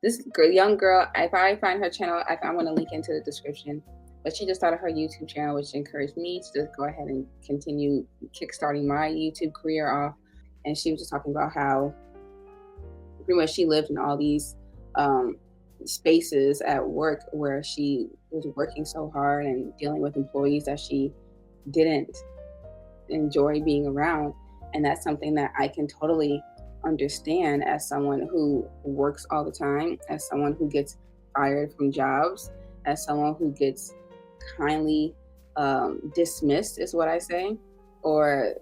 This girl, young girl, if I find her channel, I'm going to link into the description. But she just started her YouTube channel, which encouraged me to just go ahead and continue kickstarting my YouTube career off. And she was just talking about how pretty much she lived in all these spaces at work where she was working so hard and dealing with employees that she didn't enjoy being around. And that's something that I can totally understand as someone who works all the time, as someone who gets fired from jobs, as someone who gets kindly dismissed, is what I say, or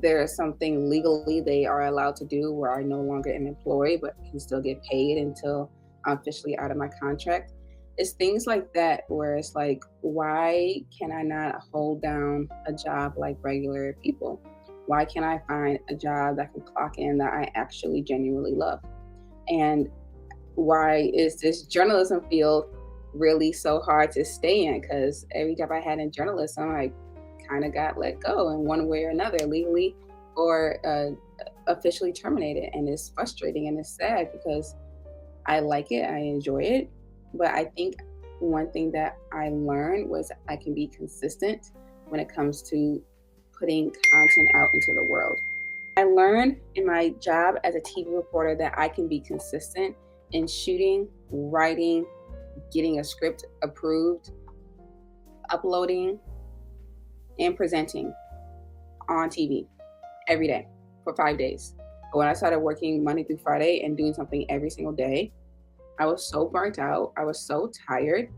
there is something legally they are allowed to do where I no longer am employed but can still get paid until I'm officially out of my contract. It's things like that where it's like, why can I not hold down a job like regular people? Why can't I find a job that can clock in that I actually genuinely love? And why is this journalism field really so hard to stay in? Because every job I had in journalism, I kind of got let go in one way or another, legally or officially terminated. And it's frustrating and it's sad because I like it, I enjoy it. But I think one thing that I learned was I can be consistent when it comes to putting content out into the world. I learned in my job as a TV reporter that I can be consistent in shooting, writing, getting a script approved, uploading, and presenting on TV every day for 5 days. But when I started working Monday through Friday and doing something every single day, I was so burnt out. I was so tired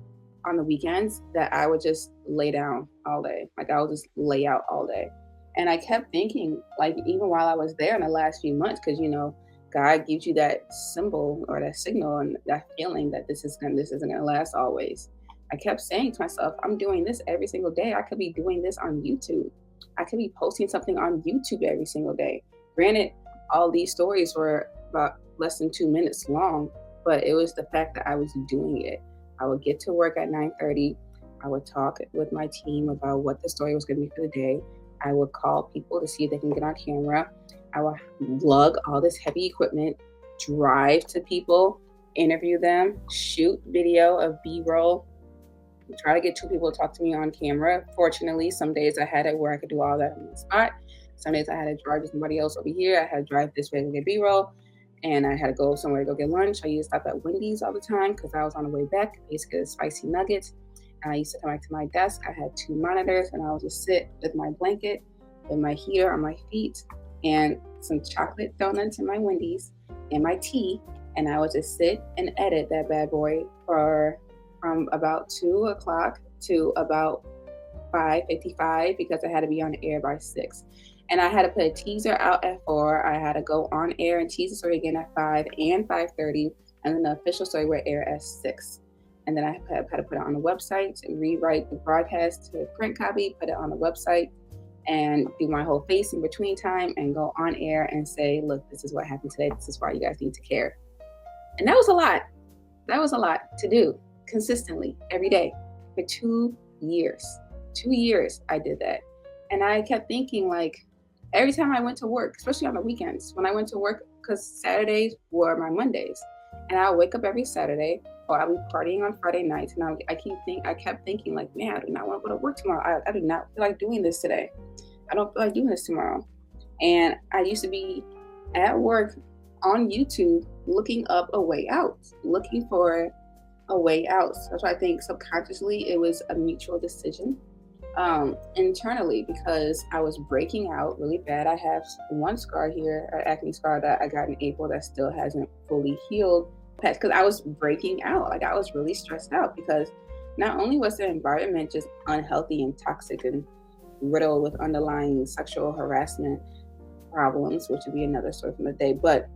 on the weekends that I would just lay down all day. Like I would just lay out all day. And I kept thinking, like, even while I was there in the last few months, because God gives you that symbol or that signal and that feeling that this isn't gonna last always. I kept saying to myself, I'm doing this every single day. I could be doing this on YouTube. I could be posting something on YouTube every single day. Granted, all these stories were about less than 2 minutes long, but it was the fact that I was doing it. I would get to work at 9:30. I would talk with my team about what the story was going to be for the day. I would call people to see if they can get on camera. I would lug all this heavy equipment, drive to people, interview them, shoot video of B-roll, try to get two people to talk to me on camera. Fortunately, some days I had it where I could do all that on the spot. Some days I had to drive to somebody else over here. I had to drive this way to get B-roll. And I had to go somewhere to go get lunch. I used to stop at Wendy's all the time because I was on the way back. I used to get spicy nuggets. And I used to come back to my desk. I had 2 monitors and I would just sit with my blanket, with my heater on my feet, and some chocolate donuts in my Wendy's and my tea. And I would just sit and edit that bad boy from about 2 o'clock to about 5:55 because I had to be on the air by 6. And I had to put a teaser out at 4. I had to go on air and tease the story again at 5 and 5:30. And then the official story would air at 6. And then I had to put it on the website, rewrite the broadcast to a print copy, put it on the website, and do my whole face in between time and go on air and say, look, this is what happened today. This is why you guys need to care. And that was a lot. That was a lot to do consistently every day for 2 years. 2 years I did that. And I kept thinking, like, every time I went to work, especially on the weekends, when I went to work, because Saturdays were my Mondays, and I would wake up every Saturday, or I'll be partying on Friday nights, and I kept thinking, like, man, I do not want to go to work tomorrow. I do not feel like doing this today. I don't feel like doing this tomorrow. And I used to be at work on YouTube looking up a way out, looking for a way out. So that's why I think subconsciously it was a mutual decision internally, because I was breaking out really bad. I have one scar here, an acne scar that I got in April that still hasn't fully healed, because I was breaking out. Like, I was really stressed out because not only was the environment just unhealthy and toxic and riddled with underlying sexual harassment problems, which would be another story from the day, but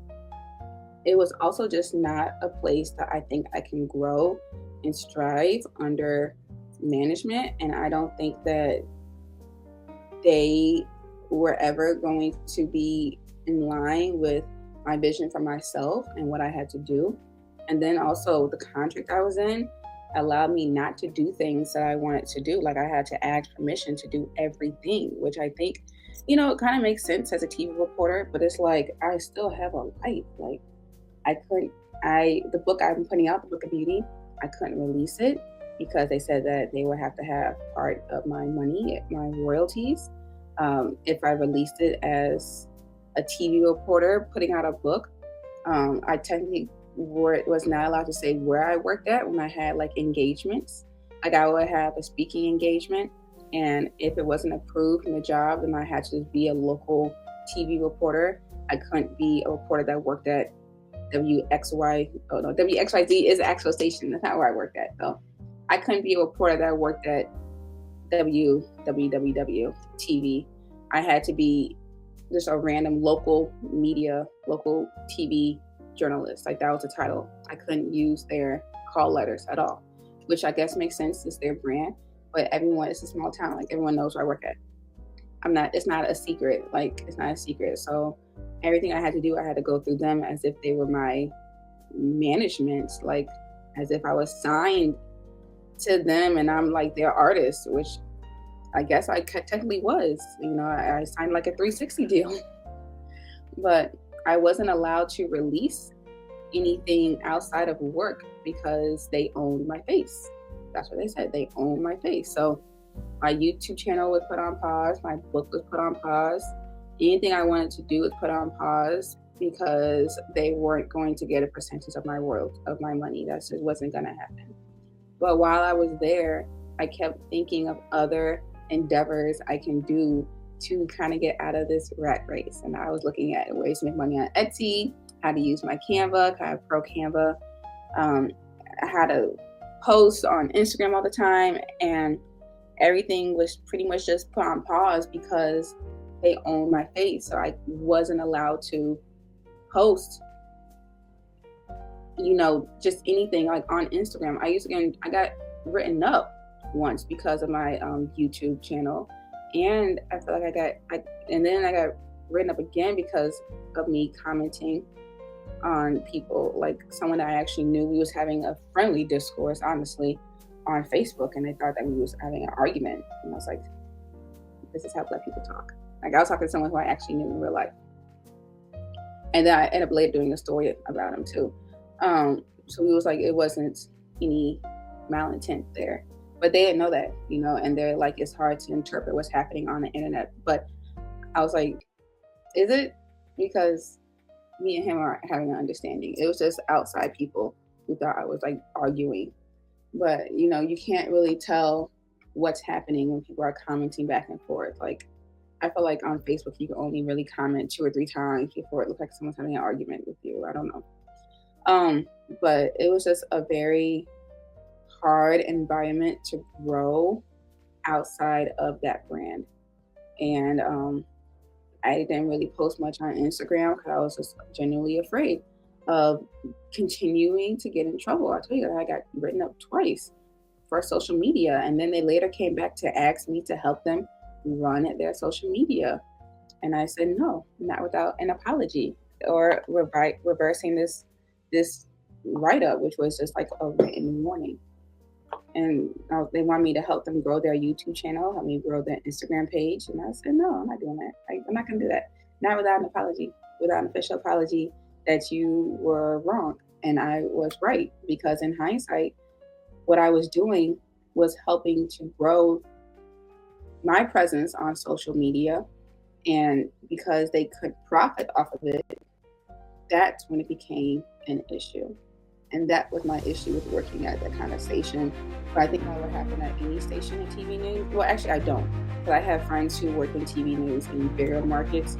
it was also just not a place that I think I can grow and strive under management. And I don't think that they were ever going to be in line with my vision for myself and what I had to do. And then also the contract I was in allowed me not to do things that I wanted to do. Like, I had to ask permission to do everything, which I think, it kind of makes sense as a TV reporter, but it's like, I still have a life. Like, I couldn't The book I'm putting out, the Book of Beauty, I couldn't release it because they said that they would have to have part of my money, my royalties, if I released it as a TV reporter putting out a book. I technically was not allowed to say where I worked at when I had like engagements. Like I would have a speaking engagement, and if it wasn't approved in the job, then I had to just be a local TV reporter. I couldn't be a reporter that worked at WXY. Oh no, WXYZ is the actual station. That's not where I worked at. So I couldn't be a reporter that worked at WWW TV. I had to be just a random local media, local TV journalist. Like that was the title. I couldn't use their call letters at all, which I guess makes sense. It's their brand, but it's a small town. Like everyone knows where I work at. It's not a secret. Like it's not a secret. So everything I had to do, I had to go through them as if they were my management, like as if I was signed to them and I'm like their artist, which I guess I technically was. I signed like a 360 deal, but I wasn't allowed to release anything outside of work because they owned my face. That's what they said. They owned my face. So my YouTube channel was put on pause. My book was put on pause. Anything I wanted to do was put on pause because they weren't going to get a percentage of my money. That just wasn't going to happen. But while I was there, I kept thinking of other endeavors I can do to kind of get out of this rat race. And I was looking at ways to make money on Etsy, how to use my Canva, kind of pro Canva, how to post on Instagram all the time. And everything was pretty much just put on pause because they owned my face. So I wasn't allowed to post, just anything like on Instagram. I got written up once because of my YouTube channel. And I feel like I got written up again because of me commenting on people, like someone that I actually knew. We was having a friendly discourse, honestly, on Facebook, and they thought that we was having an argument. And I was like, this is how Black people talk. Like I was talking to someone who I actually knew in real life. And then I ended up later doing a story about him too. So we was like, it wasn't any malintent there. But they didn't know that, and they're like, it's hard to interpret what's happening on the internet. But I was like, is it? Because me and him are having an understanding. It was just outside people who thought I was like arguing. But, you can't really tell what's happening when people are commenting back and forth. Like, I feel like on Facebook, you can only really comment 2 or 3 times before it looks like someone's having an argument with you. I don't know. But it was just a very hard environment to grow outside of that brand. And I didn't really post much on Instagram because I was just genuinely afraid of continuing to get in trouble. I tell you that I got written up twice for social media, and then they later came back to ask me to help them run their social media. And I said, no, not without an apology or reversing this write-up, which was just like a written warning. And they want me to help them grow their YouTube channel, help me grow their Instagram page. And I said, no, I'm not doing that. I'm not going to do that. Not without an apology, without an official apology that you were wrong. And I was right, because in hindsight, what I was doing was helping to grow my presence on social media. And because they could profit off of it, that's when it became an issue. And that was my issue with working at that kind of station. But I think that would happen at any station in TV news. Well, actually, I don't. But I have friends who work in TV news in bigger markets